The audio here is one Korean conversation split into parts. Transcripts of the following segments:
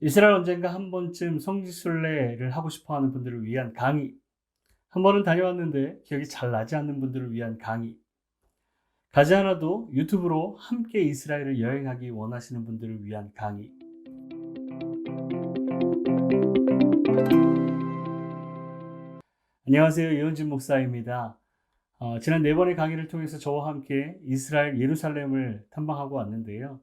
이스라엘 언젠가 한 번쯤 성지순례를 하고 싶어 하는 분들을 위한 강의. 한 번은 다녀왔는데 기억이 잘 나지 않는 분들을 위한 강의. 가지 않아도 유튜브로 함께 이스라엘을 여행하기 원하시는 분들을 위한 강의. 안녕하세요. 이현진 목사입니다. 지난 4번의 강의를 통해서 저와 함께 이스라엘 예루살렘을 탐방하고 왔는데요.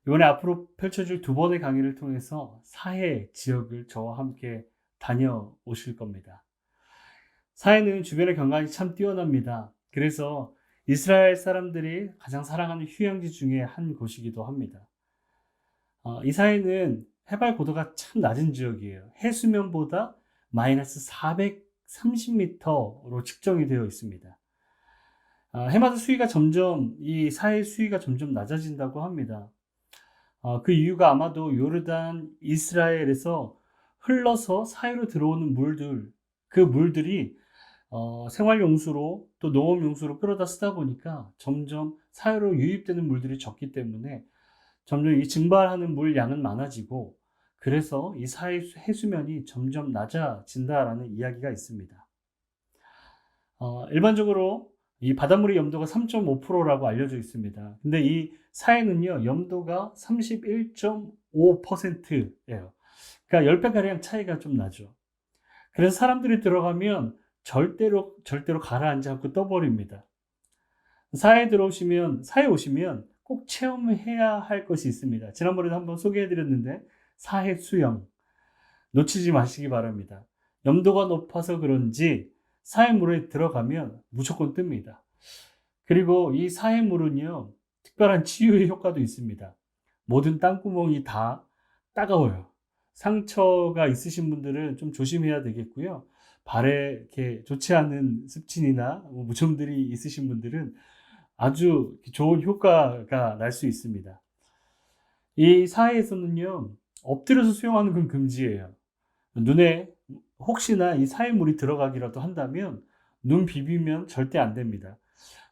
이번에 앞으로 펼쳐질 2번의 강의를 통해서 사해 지역을 저와 함께 다녀오실 겁니다. 사해는 주변의 경관이 참 뛰어납니다. 그래서 이스라엘 사람들이 가장 사랑하는 휴양지 중에 한 곳이기도 합니다. 이 사해는 해발 고도가 참 낮은 지역이에요. 해수면보다 마이너스 430m로 측정이 되어 있습니다. 해마다 이 사해 수위가 점점 낮아진다고 합니다. 그 이유가 아마도 요르단, 이스라엘에서 흘러서 사해로 들어오는 물들, 그 물들이 생활용수로 또 농업용수로 끌어다 쓰다 보니까 점점 사해로 유입되는 물들이 적기 때문에 점점 이 증발하는 물 양은 많아지고, 그래서 이 사해 해수면이 점점 낮아진다라는 이야기가 있습니다. 일반적으로 이 바닷물의 염도가 3.5%라고 알려져 있습니다. 근데 이 사해는요, 염도가 31.5%예요. 그러니까 10배가량 차이가 좀 나죠. 그래서 사람들이 들어가면 절대로 가라앉지 않고 떠버립니다. 사해에 오시면 꼭 체험해야 할 것이 있습니다. 지난번에도 한번 소개해 드렸는데, 사해 수영. 놓치지 마시기 바랍니다. 염도가 높아서 그런지 사해물에 들어가면 무조건 뜹니다. 그리고 이 사해물은요, 특별한 치유의 효과도 있습니다. 모든 땅구멍이 다 따가워요. 상처가 있으신 분들은 좀 조심해야 되겠고요. 발에 이렇게 좋지 않은 습진이나 무좀들이 있으신 분들은 아주 좋은 효과가 날 수 있습니다. 이 사해에서는요, 엎드려서 수영하는 건 금지예요. 눈에 혹시나 이 사해물이 들어가기라도 한다면 눈 비비면 절대 안 됩니다.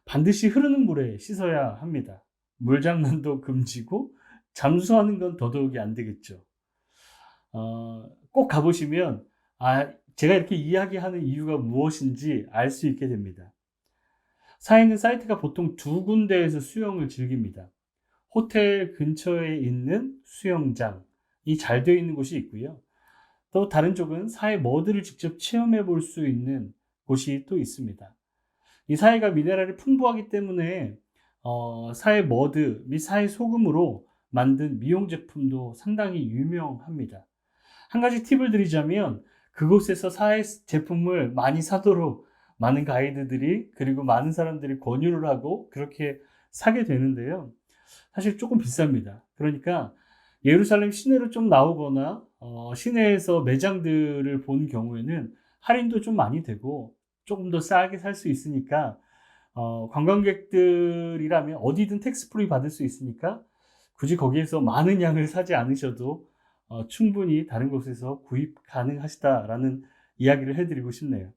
반드시 흐르는 물에 씻어야 합니다. 물장난도 금지고 잠수하는 건 더더욱이 안 되겠죠. 꼭 가보시면 제가 이렇게 이야기하는 이유가 무엇인지 알 수 있게 됩니다. 사해는 사이트가 보통 2군데에서 수영을 즐깁니다. 호텔 근처에 있는 수영장이 잘 되어 있는 곳이 있고요. 또 다른 쪽은 사해 머드를 직접 체험해 볼 수 있는 곳이 또 있습니다. 이 사해가 미네랄이 풍부하기 때문에 사해 머드 및 사해 소금으로 만든 미용 제품도 상당히 유명합니다. 한 가지 팁을 드리자면, 그곳에서 사해 제품을 많이 사도록 많은 가이드들이, 그리고 많은 사람들이 권유를 하고 그렇게 사게 되는데요. 사실 조금 비쌉니다. 그러니까 예루살렘 시내로 좀 나오거나 시내에서 매장들을 본 경우에는 할인도 좀 많이 되고 조금 더 싸게 살 수 있으니까, 관광객들이라면 어디든 텍스 프리 받을 수 있으니까 굳이 거기에서 많은 양을 사지 않으셔도 충분히 다른 곳에서 구입 가능하시다라는 이야기를 해드리고 싶네요.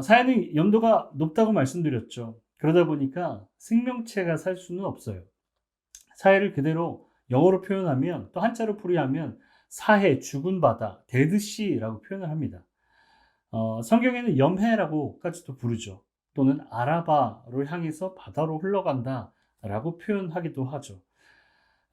사해는 염도가 높다고 말씀드렸죠. 그러다 보니까 생명체가 살 수는 없어요. 사해를 그대로 영어로 표현하면, 또 한자로 풀이하면 사해, 죽은 바다, 데드시라고 표현을 합니다. 성경에는 염해라고까지도 부르죠. 또는 아라바로 향해서 바다로 흘러간다라고 표현하기도 하죠.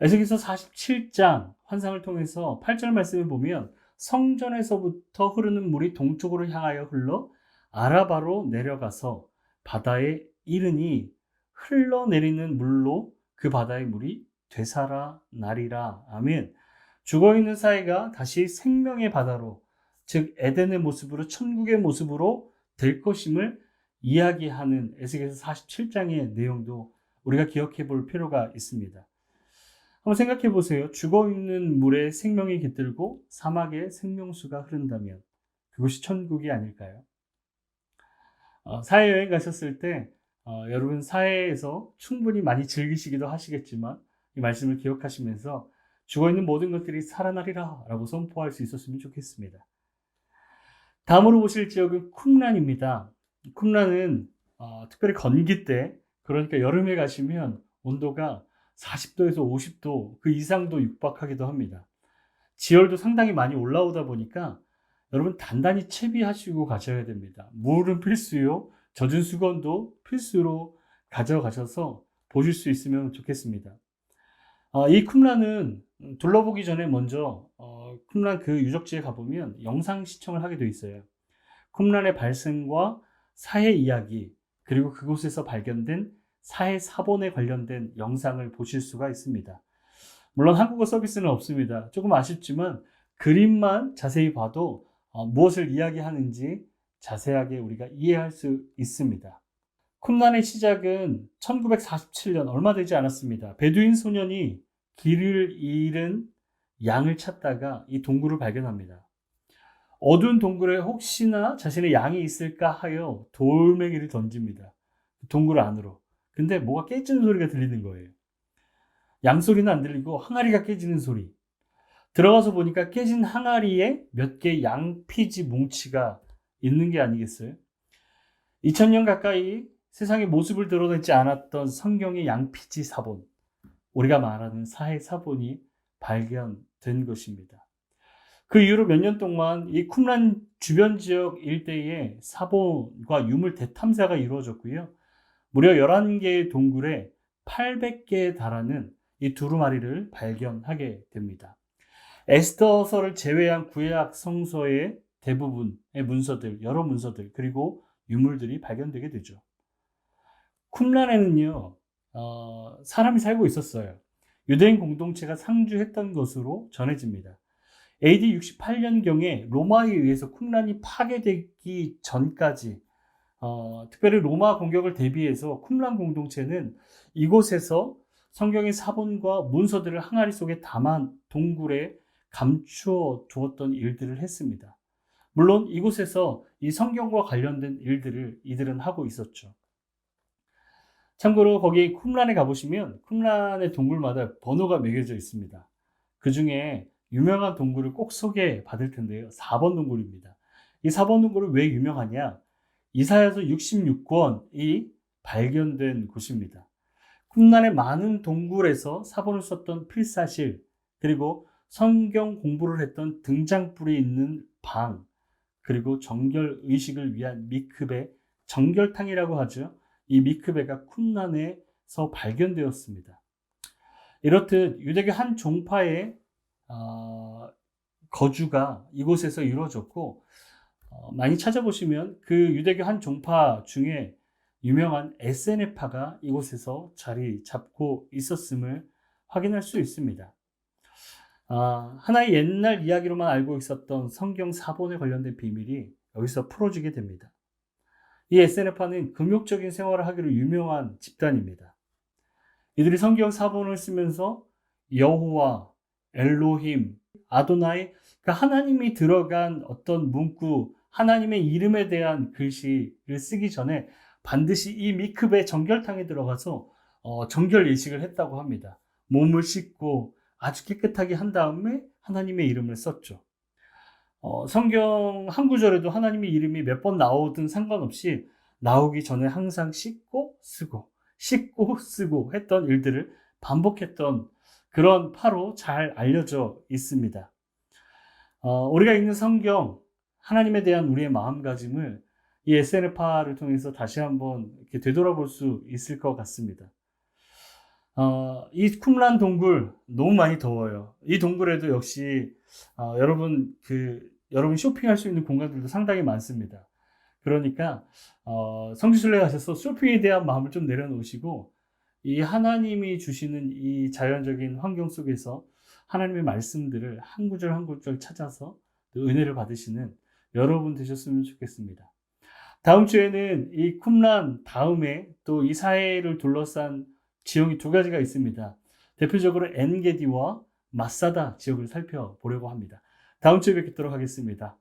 에스겔서 47장 환상을 통해서 8절 말씀을 보면, 성전에서부터 흐르는 물이 동쪽으로 향하여 흘러 아라바로 내려가서 바다에 이르니 흘러내리는 물로 그 바다의 물이 되살아나리라. 아멘. 죽어있는 사이가 다시 생명의 바다로, 즉 에덴의 모습으로, 천국의 모습으로 될 것임을 이야기하는 에스겔서 47장의 내용도 우리가 기억해 볼 필요가 있습니다. 한번 생각해 보세요. 죽어있는 물에 생명이 깃들고 사막에 생명수가 흐른다면 그것이 천국이 아닐까요? 사해 여행 가셨을 때 여러분 사해에서 충분히 많이 즐기시기도 하시겠지만, 이 말씀을 기억하시면서 죽어있는 모든 것들이 살아나리라 라고 선포할 수 있었으면 좋겠습니다. 다음으로 보실 지역은 쿰란입니다. 쿰란은 특별히 건기 때, 그러니까 여름에 가시면 온도가 40도에서 50도 그 이상도 육박하기도 합니다. 지열도 상당히 많이 올라오다 보니까 여러분 단단히 채비하시고 가셔야 됩니다. 물은 필수요. 젖은 수건도 필수로 가져가셔서 보실 수 있으면 좋겠습니다. 이 쿰란은 둘러보기 전에 먼저 쿰란 그 유적지에 가보면 영상 시청을 하게 되어 있어요. 쿰란의 발생과 사해 이야기, 그리고 그곳에서 발견된 사해 사본에 관련된 영상을 보실 수가 있습니다. 물론 한국어 서비스는 없습니다. 조금 아쉽지만 그림만 자세히 봐도 무엇을 이야기하는지 자세하게 우리가 이해할 수 있습니다. 쿰란의 시작은 1947년, 얼마 되지 않았습니다. 베두인 소년이 길을 잃은 양을 찾다가 이 동굴을 발견합니다. 어두운 동굴에 혹시나 자신의 양이 있을까 하여 돌멩이를 던집니다. 동굴 안으로. 근데 뭐가 깨지는 소리가 들리는 거예요. 양 소리는 안 들리고 항아리가 깨지는 소리. 들어가서 보니까 깨진 항아리에 몇 개의 양피지 뭉치가 있는 게 아니겠어요? 2000년 가까이 세상에 모습을 드러내지 않았던 성경의 양피지 사본, 우리가 말하는 사해 사본이 발견된 것입니다. 그 이후로 몇 년 동안 이 쿰란 주변 지역 일대에 사본과 유물 대탐사가 이루어졌고요. 무려 11개의 동굴에 800개에 달하는 이 두루마리를 발견하게 됩니다. 에스더서를 제외한 구약 성서의 대부분의 문서들, 여러 문서들, 그리고 유물들이 발견되게 되죠. 쿰란에는요, 사람이 살고 있었어요. 유대인 공동체가 상주했던 것으로 전해집니다. AD 68년경에 로마에 의해서 쿰란이 파괴되기 전까지 특별히 로마 공격을 대비해서 쿰란 공동체는 이곳에서 성경의 사본과 문서들을 항아리 속에 담아 동굴에 감추어 두었던 일들을 했습니다. 물론 이곳에서 이 성경과 관련된 일들을 이들은 하고 있었죠. 참고로 거기 쿰란에 가보시면 쿰란의 동굴마다 번호가 매겨져 있습니다. 그 중에 유명한 동굴을 꼭 소개받을 텐데요. 4번 동굴입니다. 이 4번 동굴은 왜 유명하냐? 이사야서 66권이 발견된 곳입니다. 쿰란의 많은 동굴에서 사본을 썼던 필사실, 그리고 성경 공부를 했던 등잔불이 있는 방, 그리고 정결 의식을 위한 미크베, 정결탕이라고 하죠. 이 미크베가 쿰란에서 발견되었습니다. 이렇듯 유대교 한 종파의 거주가 이곳에서 이루어졌고, 많이 찾아보시면 그 유대교 한 종파 중에 유명한 에세네파가 이곳에서 자리 잡고 있었음을 확인할 수 있습니다. 하나의 옛날 이야기로만 알고 있었던 성경 사본에 관련된 비밀이 여기서 풀어지게 됩니다. 이 에세네파는 금욕적인 생활을 하기로 유명한 집단입니다. 이들이 성경 사본을 쓰면서 여호와, 엘로힘, 아도나이, 그러니까 하나님이 들어간 어떤 문구, 하나님의 이름에 대한 글씨를 쓰기 전에 반드시 이 미크베 정결탕에 들어가서 정결 예식을 했다고 합니다. 몸을 씻고 아주 깨끗하게 한 다음에 하나님의 이름을 썼죠. 성경 한 구절에도 하나님의 이름이 몇 번 나오든 상관없이 나오기 전에 항상 씻고 쓰고 했던 일들을 반복했던 그런 파로 잘 알려져 있습니다. 우리가 읽는 성경, 하나님에 대한 우리의 마음가짐을 이 에세네파를 통해서 다시 한번 이렇게 되돌아볼 수 있을 것 같습니다. 이 쿰란 동굴 너무 많이 더워요. 이 동굴에도 역시 여러분 쇼핑할 수 있는 공간들도 상당히 많습니다. 그러니까 성지순례 가셔서 쇼핑에 대한 마음을 좀 내려놓으시고 이 하나님이 주시는 이 자연적인 환경 속에서 하나님의 말씀들을 한 구절 한 구절 찾아서 은혜를 받으시는 여러분 되셨으면 좋겠습니다. 다음 주에는 이 쿰란 다음에 또 이 사해를 둘러싼 지형이 두 가지가 있습니다. 대표적으로 엔게디와 마사다 지역을 살펴보려고 합니다. 다음 주에 뵙도록 하겠습니다.